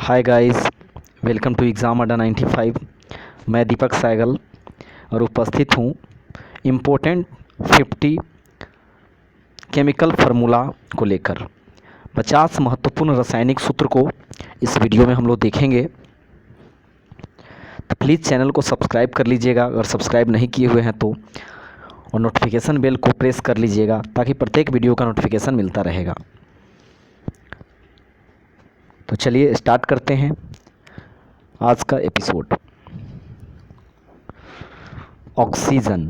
Hi guys, welcome to exam Adda 95। मैं दीपक सहगल और उपस्थित हूँ इम्पोर्टेंट 50 केमिकल फार्मूला को लेकर। 50 महत्वपूर्ण रासायनिक सूत्र को इस वीडियो में हम लोग देखेंगे। तो प्लीज़ चैनल को सब्सक्राइब कर लीजिएगा अगर सब्सक्राइब नहीं किए हुए हैं तो, और नोटिफिकेशन बेल को प्रेस कर लीजिएगा ताकि प्रत्येक वीडियो का नोटिफिकेशन मिलता रहेगा। तो चलिए स्टार्ट करते हैं आज का एपिसोड। ऑक्सीजन।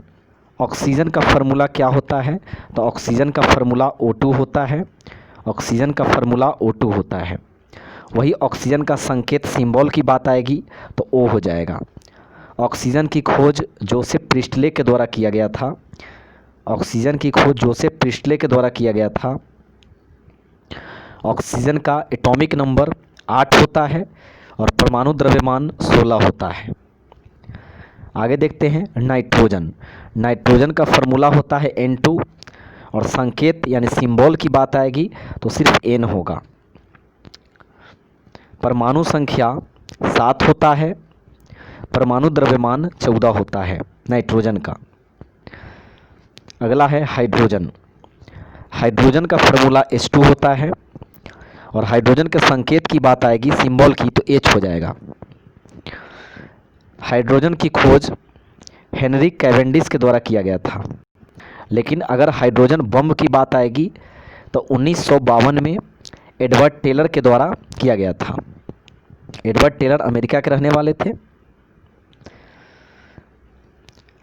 ऑक्सीजन का फार्मूला क्या होता है? तो ऑक्सीजन का फार्मूला O2 होता है। ऑक्सीजन का फार्मूला O2 होता है। वही ऑक्सीजन का संकेत सिंबल की बात आएगी तो O हो जाएगा। ऑक्सीजन की खोज जोसेफ प्रिस्टले के द्वारा किया गया था। ऑक्सीजन की खोज जोसेफ प्रिस्टले के द्वारा किया गया था। ऑक्सीजन का एटॉमिक नंबर 8 होता है और परमाणु द्रव्यमान 16 होता है। आगे देखते हैं नाइट्रोजन। नाइट्रोजन का फार्मूला होता है N2 और संकेत यानी सिंबल की बात आएगी तो सिर्फ N होगा। परमाणु संख्या 7 होता है। परमाणु द्रव्यमान 14 होता है नाइट्रोजन का। अगला है हाइड्रोजन। हाइड्रोजन का फार्मूला H2 होता है और हाइड्रोजन के संकेत की बात आएगी सिंबल की तो H हो जाएगा। हाइड्रोजन की खोज हेनरी कैवेंडिश के द्वारा किया गया था, लेकिन अगर हाइड्रोजन बम की बात आएगी तो 1952 में एडवर्ड टेलर के द्वारा किया गया था। एडवर्ड टेलर अमेरिका के रहने वाले थे।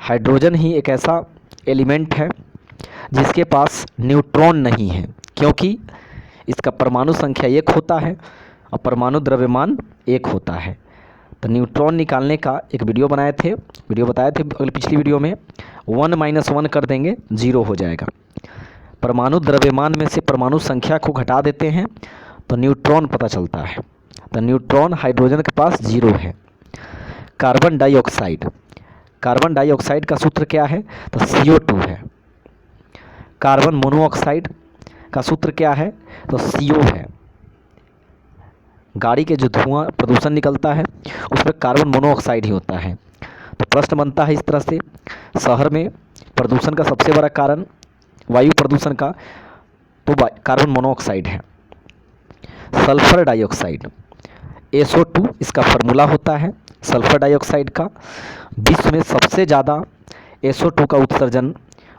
हाइड्रोजन ही एक ऐसा एलिमेंट है जिसके पास न्यूट्रॉन नहीं है, क्योंकि इसका परमाणु संख्या 1 होता है और परमाणु द्रव्यमान 1 होता है। तो न्यूट्रॉन निकालने का एक वीडियो बताए थे पिछली वीडियो में। 1 - 1 कर देंगे 0 हो जाएगा। परमाणु द्रव्यमान में से परमाणु संख्या को घटा देते हैं तो न्यूट्रॉन पता चलता है। तो न्यूट्रॉन हाइड्रोजन के पास 0 है। Carbon dioxide. कार्बन डाइऑक्साइड का सूत्र क्या है? तो CO2 है। कार्बन मोनोऑक्साइड का सूत्र क्या है? तो CO है। गाड़ी के जो धुआं प्रदूषण निकलता है उसमें कार्बन मोनोऑक्साइड ही होता है। तो प्रश्न बनता है इस तरह से, शहर में प्रदूषण का सबसे बड़ा कारण वायु प्रदूषण का तो कार्बन मोनोऑक्साइड है। सल्फर डाइऑक्साइड SO2 इसका फार्मूला होता है सल्फर डाइऑक्साइड का। विश्व में सबसे ज़्यादा SO2 का उत्सर्जन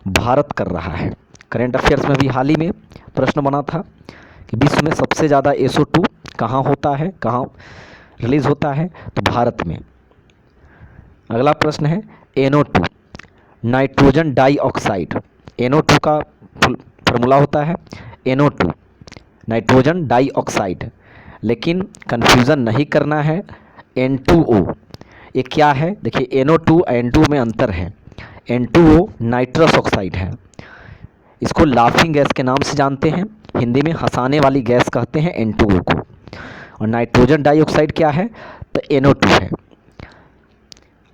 भारत कर रहा है। करेंट अफेयर्स में भी हाल ही में प्रश्न बना था कि विश्व में सबसे ज़्यादा SO2 कहाँ होता है, कहाँ रिलीज़ होता है? तो भारत में। अगला प्रश्न है NO2 नाइट्रोजन डाइऑक्साइड। NO2 का फार्मूला होता है NO2 नाइट्रोजन डाइऑक्साइड, लेकिन कन्फ्यूज़न नहीं करना है। N2O ये क्या है? देखिए NO2 N2 में अंतर है। N2O नाइट्रस ऑक्साइड है। इसको लाफिंग गैस के नाम से जानते हैं, हिंदी में हंसाने वाली गैस कहते हैं N2O को। और नाइट्रोजन डाइऑक्साइड क्या है? तो NO2 है।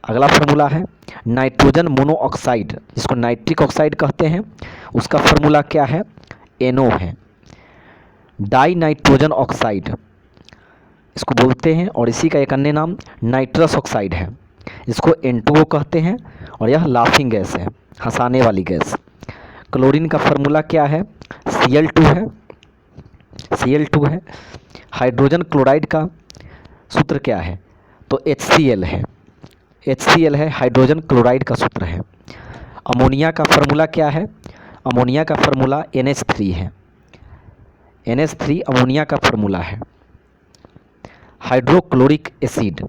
अगला फार्मूला है नाइट्रोजन मोनोऑक्साइड, जिसको नाइट्रिक ऑक्साइड कहते हैं, उसका फार्मूला क्या है? NO है। डाई नाइट्रोजन ऑक्साइड इसको बोलते हैं और इसी का एक अन्य नाम नाइट्रस ऑक्साइड है, इसको N2O कहते हैं और यह लाफिंग गैस है, हंसाने वाली गैस। क्लोरीन का फार्मूला क्या है? Cl2 है। Cl2 है। हाइड्रोजन क्लोराइड का सूत्र क्या है? तो HCl है। HCl है हाइड्रोजन क्लोराइड का सूत्र है। अमोनिया का फार्मूला क्या है? अमोनिया का फार्मूला NH3 है। NH3 अमोनिया का फार्मूला है। हाइड्रोक्लोरिक एसिड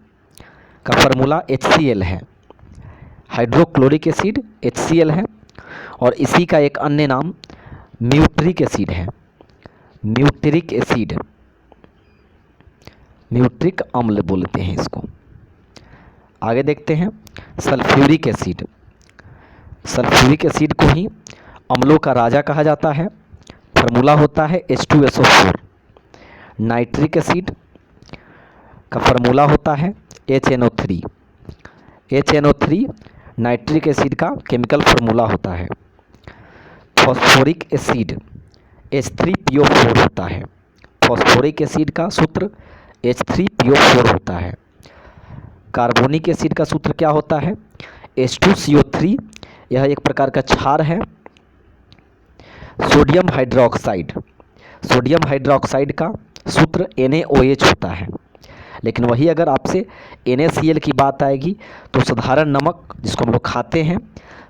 का फार्मूला HCl है। हाइड्रोक्लोरिक एसिड HCl है और इसी का एक अन्य नाम म्यूट्रिक एसिड है। म्यूट्रिक एसिड, म्यूट्रिक अम्ल बोलते हैं इसको। आगे देखते हैं सल्फ्यूरिक एसिड। सल्फ्यूरिक एसिड को ही अम्लों का राजा कहा जाता है। फार्मूला होता है H2SO4। नाइट्रिक एसिड का फार्मूला होता है HNO3। HNO3 नाइट्रिक एसिड का केमिकल फार्मूला होता है। फॉस्फोरिक एसिड H3PO4 होता है। फॉस्फोरिक एसिड का सूत्र H3PO4 होता है। कार्बोनिक एसिड का सूत्र क्या होता है? H2CO3, यह एक प्रकार का क्षार है। सोडियम हाइड्रोक्साइड, सोडियम हाइड्रोक्साइड का सूत्र NaOH होता है। लेकिन वही अगर आपसे NaCl की बात आएगी तो साधारण नमक जिसको हम लोग खाते हैं,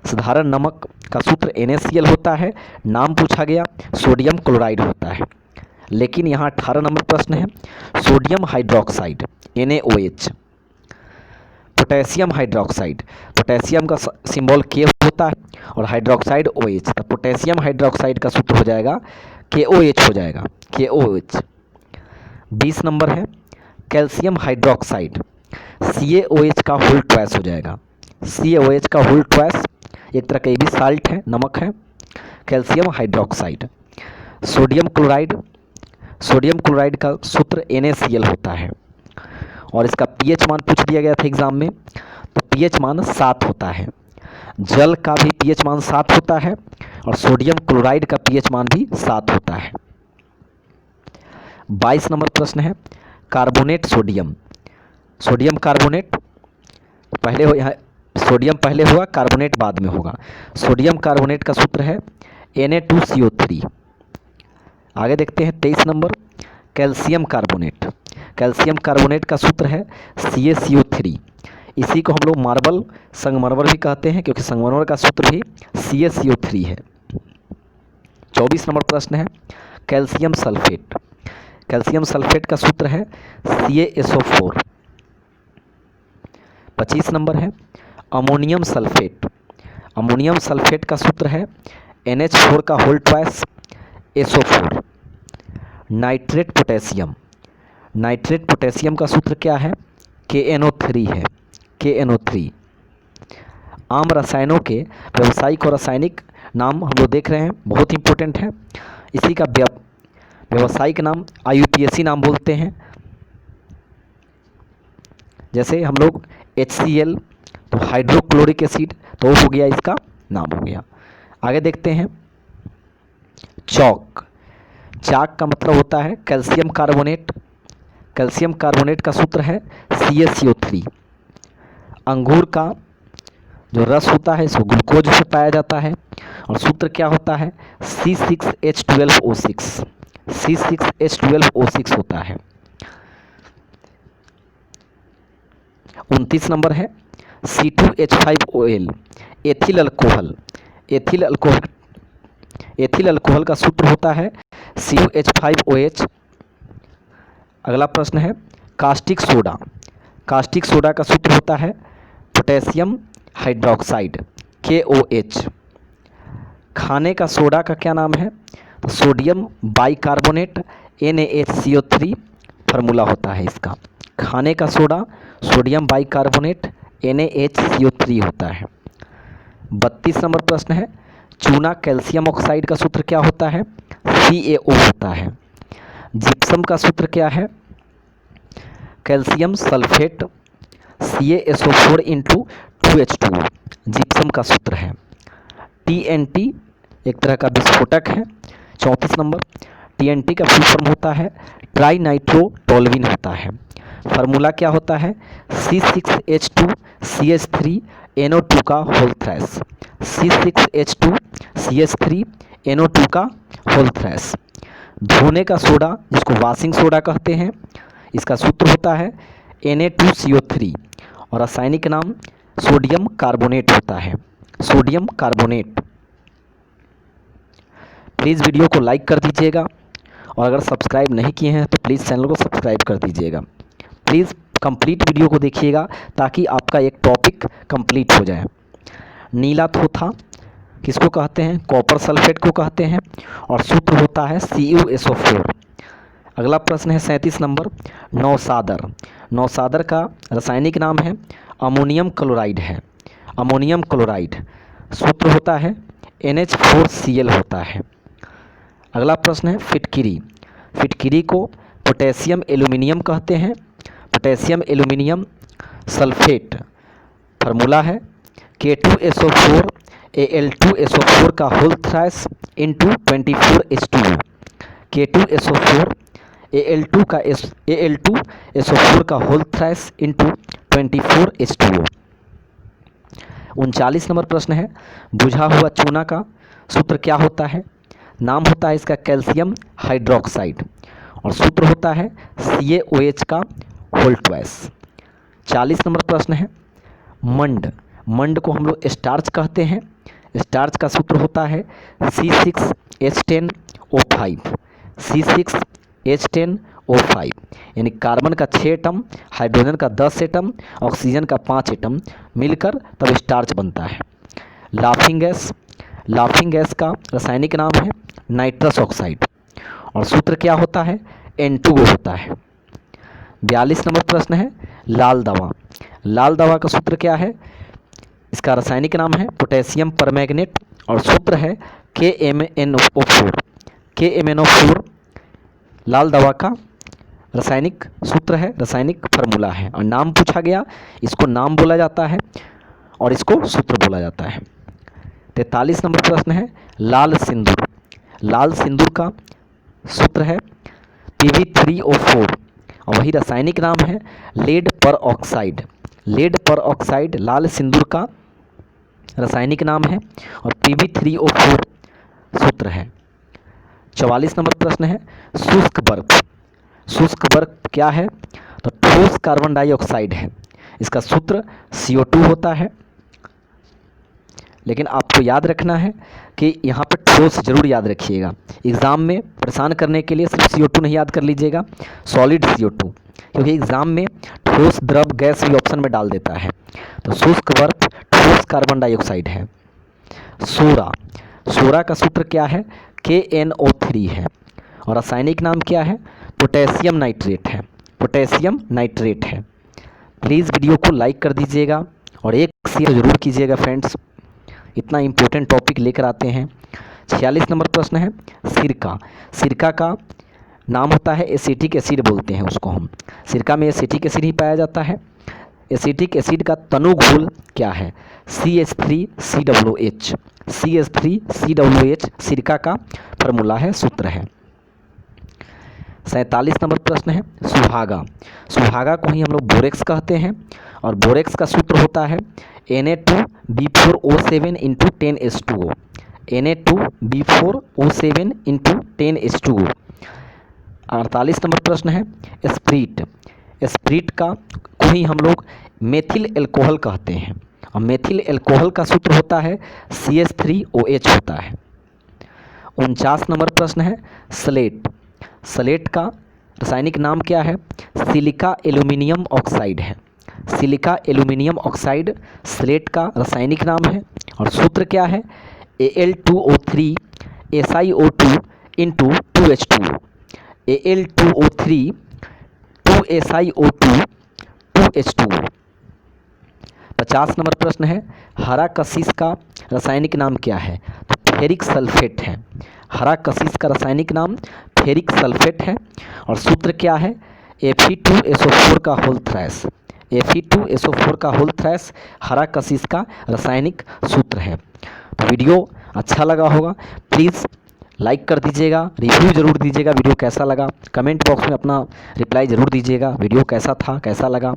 साधारण नमक का सूत्र NaCl होता है। नाम पूछा गया सोडियम क्लोराइड होता है। लेकिन यहाँ 18 नंबर प्रश्न है sodium hydroxide NaOH। Potassium hydroxide, potassium का सिंबल K होता है और हाइड्रोक्साइड OH, तो पोटेशियम हाइड्रोक्साइड का सूत्र हो जाएगा KOH हो जाएगा, KOH। 20 नंबर है कैल्शियम हाइड्रोक्साइड, CaOH का होल ट्वाइस हो जाएगा। CaOH का होल ट्वाइस एक तरह का ये भी साल्ट है, नमक है, calcium hydroxide. Sodium chloride, sodium chloride का सूत्र NaCl होता है और इसका pH मान पूछ दिया गया था एग्जाम में, तो pH मान 7 होता है। जल का भी pH मान 7 होता है और सोडियम क्लोराइड का pH मान भी 7 होता है। 22 नंबर प्रश्न है कार्बोनेट सोडियम, सोडियम कार्बोनेट पहले हो, यहाँ सोडियम पहले हुआ, कार्बोनेट बाद में होगा। सोडियम कार्बोनेट का सूत्र है Na2CO3। आगे देखते हैं 23 number calcium carbonate, calcium carbonate का सूत्र है CaCO3। इसी को हम लोग मार्बल संगमरमर भी कहते हैं क्योंकि संगमरमर का सूत्र भी CaCO3 है। 24 नंबर प्रश्न है कैल्शियम सल्फेट, कैल्शियम सल्फेट का सूत्र है CaSO4। 25 नंबर है अमोनियम सल्फेट, अमोनियम सल्फेट का सूत्र है NH4 का whole twice SO4। Nitrate potassium, nitrate potassium का सूत्र क्या है? KNO3 है, KNO3। आम रसायनों के व्यावसायिक और रासायनिक नाम हम लोग देख रहे हैं, बहुत इंपॉर्टेंट है। इसी का व्यावसायिक नाम IUPAC नाम बोलते हैं। जैसे हम लोग HCl तो हाइड्रोक्लोरिक एसिड, तो हो गया इसका नाम हो गया। आगे देखते हैं चॉक, चाक का मतलब होता है कैल्शियम कार्बोनेट, कैल्शियम कार्बोनेट का सूत्र है CaCO3। अंगूर का जो रस होता है इसको ग्लूकोज से पाया जाता है और सूत्र क्या होता है C6H12O6, C6H12O6 होता है। 29 नंबर है C2H5OL, ethyl alcohol, ethyl alcohol, ethyl alcohol का सूत्र होता है C2H5OH। अगला प्रश्न है कास्टिक सोडा, कास्टिक सोडा का सूत्र होता है पोटेशियम हाइड्रोक्साइड KOH। खाने का सोडा का क्या नाम है? तो सोडियम बाइकार्बोनेट NaHCO3 फार्मूला होता है इसका। खाने का सोडा सोडियम बाइकार्बोनेट NaHCO3 होता है। 32 नंबर प्रश्न है चूना कैल्शियम ऑक्साइड का सूत्र क्या होता है? CaO होता है। जिप्सम का सूत्र क्या है? Calcium sulphate CaSO4 × 2H2O, gypsum का सूत्र है। TNT एक तरह का विस्फोटक है। 34 नंबर TNT का फुल फॉर्म होता है ट्राई नाइट्रोटोल्यूइन होता है। फार्मूला क्या होता है C6H2CH3NO2 का होल थ्राइस, C6H2CH3NO2 का होल थ्राइस। धोने का सोडा जिसको वॉशिंग सोडा कहते हैं, इसका सूत्र होता है Na2CO3 और रासायनिक नाम सोडियम कार्बोनेट होता है, सोडियम कार्बोनेट। प्लीज़ वीडियो को लाइक कर दीजिएगा और अगर सब्सक्राइब नहीं किए हैं तो प्लीज़ चैनल को सब्सक्राइब कर दीजिएगा। प्लीज़ कंप्लीट वीडियो को देखिएगा ताकि आपका एक टॉपिक कंप्लीट हो जाए। नीला थोथा किसको कहते हैं? कॉपर सल्फेट को कहते हैं और सूत्र होता है CuSO4। अगला प्रश्न है 37 नंबर नौसादर, नौसादर का रासायनिक नाम है अमोनियम क्लोराइड है, अमोनियम क्लोराइड। सूत्र होता है NH4Cl होता है। अगला प्रश्न है फिटकिरी, फिटकिरी को पोटेशियम एल्यूमिनियम कहते हैं, पोटेशियम एल्यूमिनियम सल्फेट। फार्मूला है K2SO4 Al2SO4 का whole thrice × 24H2O, K2SO4 Al2 का Al2SO4 का whole thrice into 24H2O। 39 number प्रश्न है, बुझा हुआ चूना का सूत्र क्या होता है? नाम होता है इसका कैल्शियम हाइड्रोक्साइड और सूत्र होता है CaOH का होल ट्वाइस। 40 नंबर प्रश्न है, मंड को हम लोग स्टार्च कहते हैं। स्टार्च का सूत्र होता है C6H10O5। C6H10O5 यानी कार्बन का 6 एटम, हाइड्रोजन का 10 एटम, ऑक्सीजन का 5 एटम मिलकर तब स्टार्च बनता है। लाफिंग गैस का रासायनिक नाम है नाइट्रस ऑक्साइड और सूत्र क्या होता है? N2O होता है। 42 नंबर प्रश्न है, लाल दवा का सूत्र क्या है? इसका रासायनिक नाम है पोटेशियम परमैंगनेट और सूत्र है KMnO4। लाल दवा का रासायनिक सूत्र है, रासायनिक फार्मूला है और नाम पूछा गया, इसको नाम बोला जाता है और इसको सूत्र बोला जाता है। 43 नंबर प्रश्न है, लाल सिंदूर का सूत्र है Pb3O4 और वही रासायनिक नाम है लेड पर ऑक्साइड लाल सिंदूर का रासायनिक नाम है और Pb3O4 सूत्र है। 44 नंबर प्रश्न है, शुष्क बर्फ क्या है? तो ठोस कार्बन डाइऑक्साइड है, इसका सूत्र CO2 होता है। लेकिन आपको याद रखना है कि यहाँ पर ठोस जरूर याद रखिएगा, एग्ज़ाम में परेशान करने के लिए सिर्फ CO2 नहीं याद कर लीजिएगा, सॉलिड CO2, क्योंकि एग्ज़ाम में ठोस द्रव गैस भी ऑप्शन में डाल देता है। तो शुष्क बर्फ ठोस कार्बन डाइऑक्साइड है। सोरा का सूत्र क्या है? KNO3 है और रासायनिक नाम क्या है? पोटेशियम नाइट्रेट है। प्लीज़ वीडियो को लाइक कर दीजिएगा और एक शेयर ज़रूर कीजिएगा फ्रेंड्स, इतना इम्पोर्टेंट टॉपिक लेकर आते हैं। 46 नंबर प्रश्न है, सिरका का नाम होता है एसिटिक एसिड बोलते हैं उसको हम। सिरका में एसिटिक एसिड ही पाया जाता है। एसिटिक एसिड का तनु घोल क्या है? CH3COOH। सिरका का फार्मूला है, सूत्र है। 47 नंबर प्रश्न है, सुहागा को ही हम लोग बोरेक्स कहते हैं और बोरेक्स का सूत्र होता है Na2B4O7 into 10H2O। Na2B4O7 into 10H2O। 48 number प्रश्न है, स्प्रीट का को ही हम लोग मेथिल एल्कोहल कहते हैं और मेथिल एल्कोहल का सूत्र होता है CH3OH होता है। 49 नंबर प्रश्न है, स्लेट का रासायनिक नाम क्या है? सिलिका एल्यूमिनियम ऑक्साइड है। सिलिका एल्यूमिनियम ऑक्साइड स्लेट का रासायनिक नाम है और सूत्र क्या है? Al2O3 SiO2 into 2H2O। Al2O3 2SiO2 2H2O। 50 number प्रश्न है, हरा कशिश का रासायनिक नाम क्या है? तो फेरिक सल्फेट है। हरा कशिश का रासायनिक नाम फेरिक सल्फेट है और सूत्र क्या है? Fe2SO4 का होल थ्राइस। Fe2SO4 का होल थ्राइस हरा कशिश का रासायनिक सूत्र है। तो वीडियो अच्छा लगा होगा, प्लीज़ लाइक कर दीजिएगा, रिव्यू ज़रूर दीजिएगा वीडियो कैसा लगा, कमेंट बॉक्स में अपना रिप्लाई ज़रूर दीजिएगा, वीडियो कैसा था, कैसा लगा,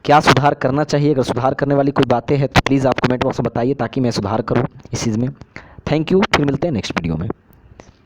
क्या सुधार करना चाहिए। अगर सुधार करने वाली कोई बातें हैं तो प्लीज़ आप कमेंट बॉक्स में बताइए ताकि मैं सुधार करूँ इस चीज़ में। थैंक यू, फिर मिलते हैं नेक्स्ट वीडियो में।